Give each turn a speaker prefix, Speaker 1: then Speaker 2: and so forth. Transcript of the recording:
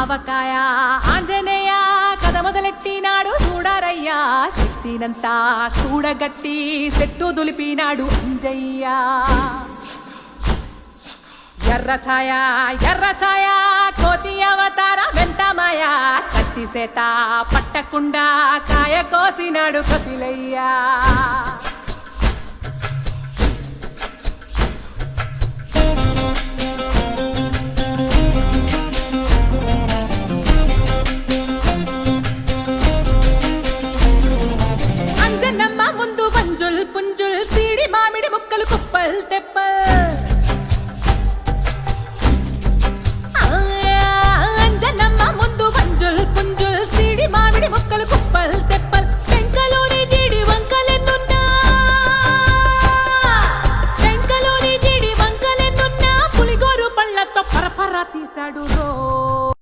Speaker 1: అవకాయ ఆంజనేయ కథ మొదలెట్టినాడు చూడరయ్యా శక్తినంతా చూడగట్టి చెట్టు దులిపినాడు అంజయ్య ఎర్ర ఛాయ కోతి అవతార వెంటమాయ కత్తి సేత పట్టకుండా కాయ కోసినాడు కపిలయ్య